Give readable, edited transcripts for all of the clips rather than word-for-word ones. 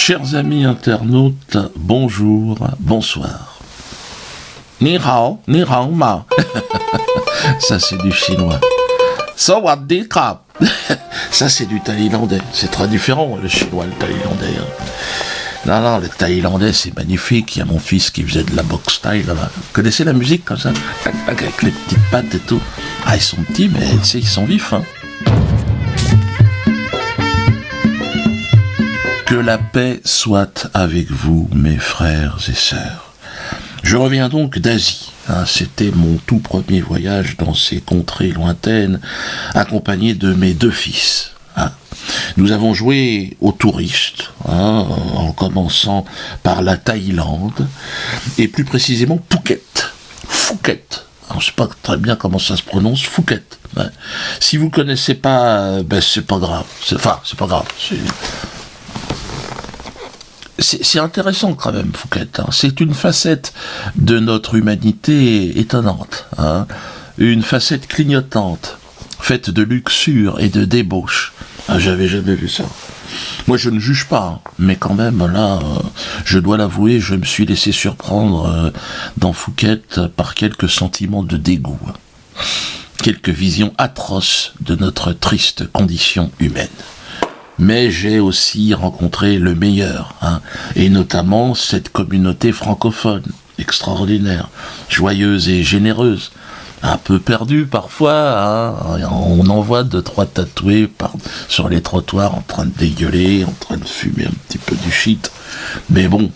Chers amis internautes, bonjour, bonsoir. Ni hao ma. Ça c'est du chinois. Sawadee krap. Ça c'est du thaïlandais. C'est très différent le chinois et le thaïlandais. Non, le thaïlandais c'est magnifique. Il y a mon fils qui faisait de la boxe thaï là-bas. Vous connaissez la musique comme ça, avec les petites pattes et tout. Ah, ils sont petits mais tu sais, ils sont vifs. Que la paix soit avec vous, mes frères et sœurs. Je reviens donc d'Asie. C'était mon tout premier voyage dans ces contrées lointaines, accompagné de mes deux fils. Nous avons joué aux touristes, en commençant par la Thaïlande, et plus précisément Phuket. Alors, je ne sais pas très bien comment ça se prononce, Phuket. Si vous ne connaissez pas, c'est pas grave. C'est pas grave. C'est intéressant quand même, Phuket. C'est une facette de notre humanité étonnante. Une facette clignotante, faite de luxure et de débauche. J'avais jamais vu ça. Moi, je ne juge pas, mais quand même, là, je dois l'avouer, je me suis laissé surprendre dans Phuket par quelques sentiments de dégoût. Quelques visions atroces de notre triste condition humaine. Mais j'ai aussi rencontré le meilleur, et notamment cette communauté francophone, extraordinaire, joyeuse et généreuse, un peu perdue parfois, on en voit 2-3 tatoués sur les trottoirs en train de dégueuler, en train de fumer un petit peu du shit, mais bon,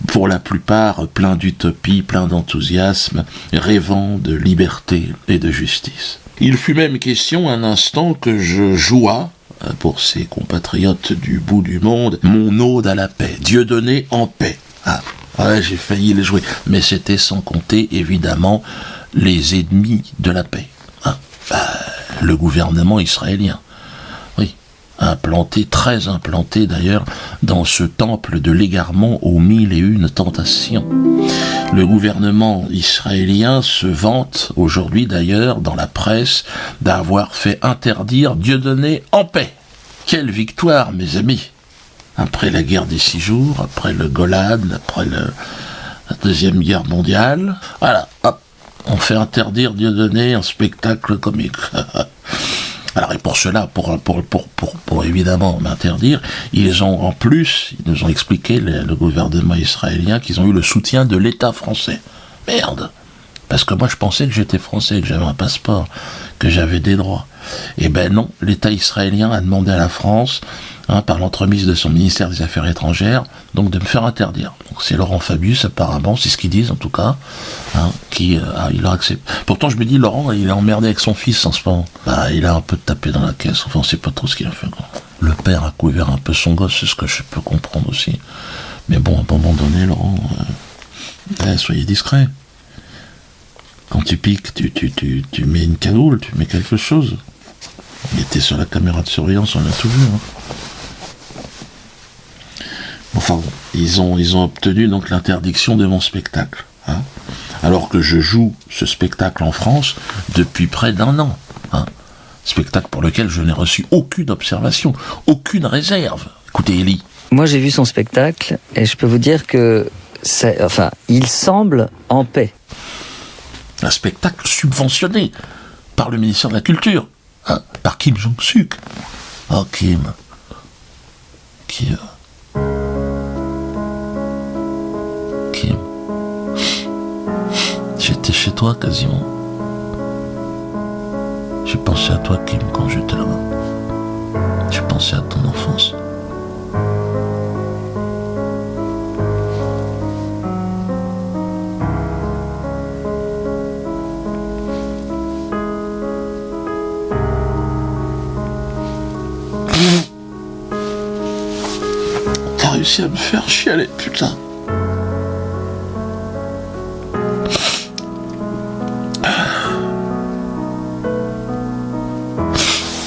pour la plupart plein d'utopie, plein d'enthousiasme, rêvant de liberté et de justice. Il fut même question un instant que je joua, pour ses compatriotes du bout du monde, mon ode à la paix, Dieu donné en paix. J'ai failli les jouer, mais c'était sans compter évidemment les ennemis de la paix. Le gouvernement israélien, oui, très implanté d'ailleurs dans ce temple de l'égarement aux 1001 tentations. Le gouvernement israélien se vante aujourd'hui d'ailleurs dans la presse d'avoir fait interdire Dieudonné en paix. Quelle victoire, mes amis! Après la guerre des 6 jours, après le Golan, après la Deuxième Guerre mondiale, voilà, hop, on fait interdire Dieudonné en spectacle comique. Alors, et pour cela, pour évidemment m'interdire, ils nous ont expliqué, le gouvernement israélien, qu'ils ont eu le soutien de l'État français. Merde! Parce que moi, je pensais que j'étais français, que j'avais un passeport, que j'avais des droits. Eh ben non, l'État israélien a demandé à la France, par l'entremise de son ministère des Affaires étrangères, donc de me faire interdire. Donc c'est Laurent Fabius, apparemment, c'est ce qu'ils disent en tout cas, il a accepté. Pourtant je me dis, Laurent, il est emmerdé avec son fils en ce moment. Il a un peu tapé dans la caisse, enfin on sait pas trop ce qu'il a fait. Le père a couvert un peu son gosse, c'est ce que je peux comprendre aussi. Mais bon, à un moment donné, Laurent, soyez discret. Quand tu piques, tu mets une cagoule, tu mets quelque chose. Il était sur la caméra de surveillance, on l'a tout vu. Enfin, ils ont obtenu donc l'interdiction de mon spectacle. Alors que je joue ce spectacle en France depuis près d'1 an. Spectacle pour lequel je n'ai reçu aucune observation, aucune réserve. Écoutez, Élie. Moi, j'ai vu son spectacle et je peux vous dire que il semble en paix. Un spectacle subventionné par le ministère de la Culture, par Kim Jong-suk. Oh, Kim. Kim. J'étais chez toi quasiment. J'ai pensé à toi, Kim, quand j'étais là-bas. J'ai pensé à ton enfance. T'as réussi à me faire chialer, putain.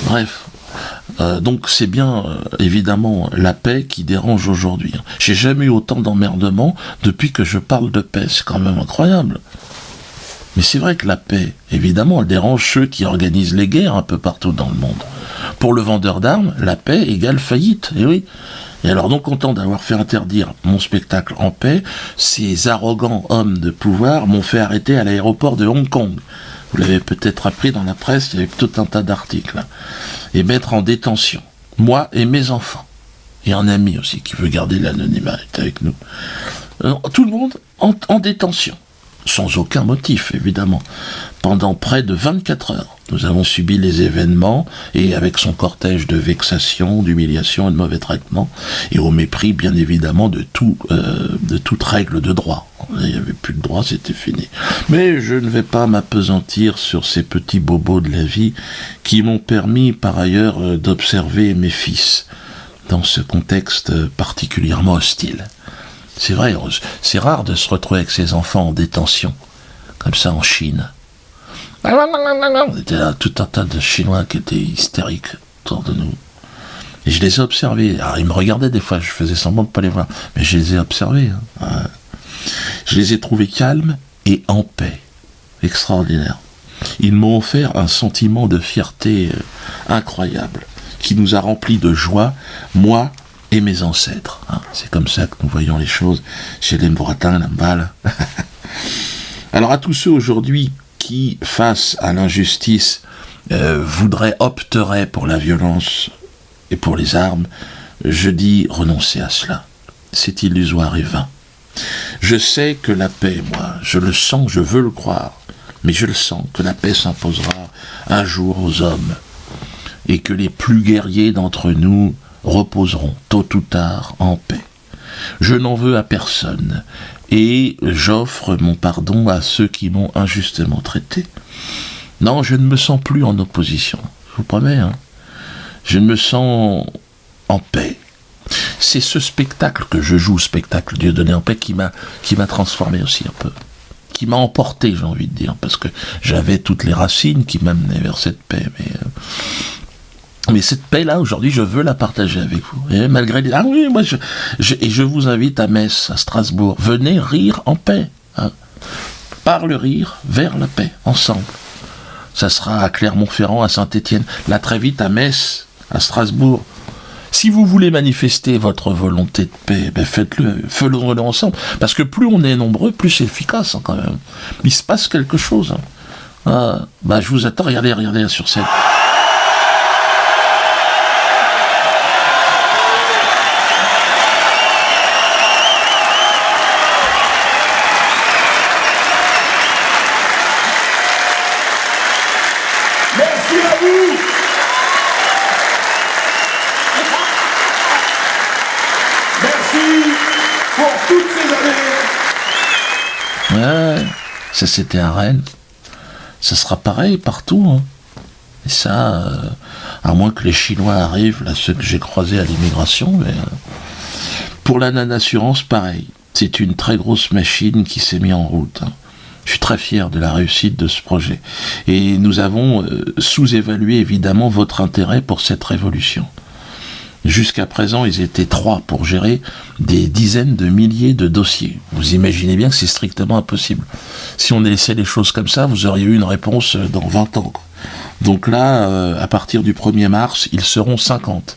Bref, donc c'est bien évidemment la paix qui dérange aujourd'hui. J'ai jamais eu autant d'emmerdements depuis que je parle de paix, c'est quand même incroyable. Mais c'est vrai que la paix, évidemment, elle dérange ceux qui organisent les guerres un peu partout dans le monde. Pour le vendeur d'armes, la paix égale faillite, et oui. Et alors, non content d'avoir fait interdire mon spectacle en paix, ces arrogants hommes de pouvoir m'ont fait arrêter à l'aéroport de Hong Kong. Vous l'avez peut-être appris dans la presse, il y avait tout un tas d'articles. Et mettre en détention, moi et mes enfants. Et un ami aussi qui veut garder l'anonymat est avec nous. Tout le monde en détention. Sans aucun motif, évidemment. Pendant près de 24 heures, nous avons subi les événements, et avec son cortège de vexations, d'humiliations et de mauvais traitements, et au mépris, bien évidemment, de toute règle de droit. Il n'y avait plus de droit, c'était fini. Mais je ne vais pas m'appesantir sur ces petits bobos de la vie qui m'ont permis, par ailleurs, d'observer mes fils dans ce contexte particulièrement hostile. C'est vrai, c'est rare de se retrouver avec ses enfants en détention, comme ça en Chine. Il était là tout un tas de Chinois qui étaient hystériques autour de nous. Et je les ai observés. Alors, ils me regardaient des fois, je faisais semblant de ne pas les voir, mais je les ai observés. Je les ai trouvés calmes et en paix. Extraordinaire. Ils m'ont offert un sentiment de fierté incroyable, qui nous a remplis de joie, moi et mes ancêtres. C'est comme ça que nous voyons les choses chez les Mbouratins, Lambal. Alors à tous ceux aujourd'hui qui, face à l'injustice, opteraient pour la violence et pour les armes, je dis renoncez à cela. C'est illusoire et vain. Je sais que la paix, moi, je le sens, je veux le croire, mais je le sens que la paix s'imposera un jour aux hommes, et que les plus guerriers d'entre nous reposeront tôt ou tard en paix. Je n'en veux à personne, et j'offre mon pardon à ceux qui m'ont injustement traité. Non, je ne me sens plus en opposition, je vous promets, Je me sens en paix. C'est ce spectacle que je joue, spectacle Dieudonné en paix, qui m'a transformé aussi un peu, qui m'a emporté, j'ai envie de dire, parce que j'avais toutes les racines qui m'amenaient vers cette paix, mais cette paix-là, aujourd'hui, je veux la partager avec vous. Et malgré les... Ah oui, moi, je vous invite à Metz, à Strasbourg. Venez rire en paix. Par le rire, vers la paix, ensemble. Ça sera à Clermont-Ferrand, à Saint-Étienne. Là, très vite, à Metz, à Strasbourg. Si vous voulez manifester votre volonté de paix, faites-le, faisons-le ensemble. Parce que plus on est nombreux, plus c'est efficace, quand même. Il se passe quelque chose. Je vous attends, regardez sur scène. Ça c'était à Rennes, ça sera pareil partout. Et ça, à moins que les Chinois arrivent, là, ceux que j'ai croisés à l'immigration, mais pour la non-assurance, pareil. C'est une très grosse machine qui s'est mise en route. Je suis très fier de la réussite de ce projet. Et nous avons sous-évalué évidemment votre intérêt pour cette révolution. Jusqu'à présent, ils étaient 3 pour gérer des dizaines de milliers de dossiers. Vous imaginez bien que c'est strictement impossible. Si on laissait les choses comme ça, vous auriez eu une réponse dans 20 ans. Donc là, à partir du 1er mars, ils seront 50.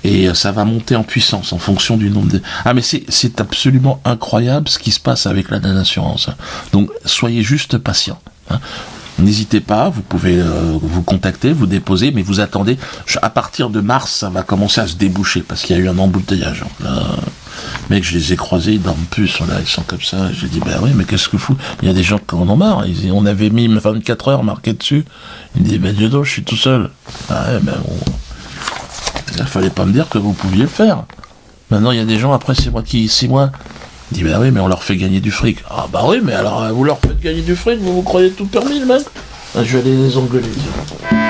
Et ça va monter en puissance en fonction du nombre de... Ah mais c'est absolument incroyable ce qui se passe avec la non-assurance. Donc soyez juste patients. N'hésitez pas, vous pouvez vous contacter, vous déposer, mais vous attendez. À partir de mars, ça va commencer à se déboucher, parce qu'il y a eu un embouteillage. Là, mec, je les ai croisés, ils dorment plus, là, ils sont comme ça. J'ai dit, oui, mais qu'est-ce que fou? Il y a des gens qui en ont marre. On avait mis 24 heures marqué dessus. Ils me disent, Dieudonné, je suis tout seul. Il fallait pas me dire que vous pouviez le faire. Maintenant, il y a des gens, après, c'est moi. Il dit, oui, mais on leur fait gagner du fric. Ah oui, mais alors, vous leur faites gagner du fric, vous croyez tout permis, le mec? Je vais aller les engueuler, tiens.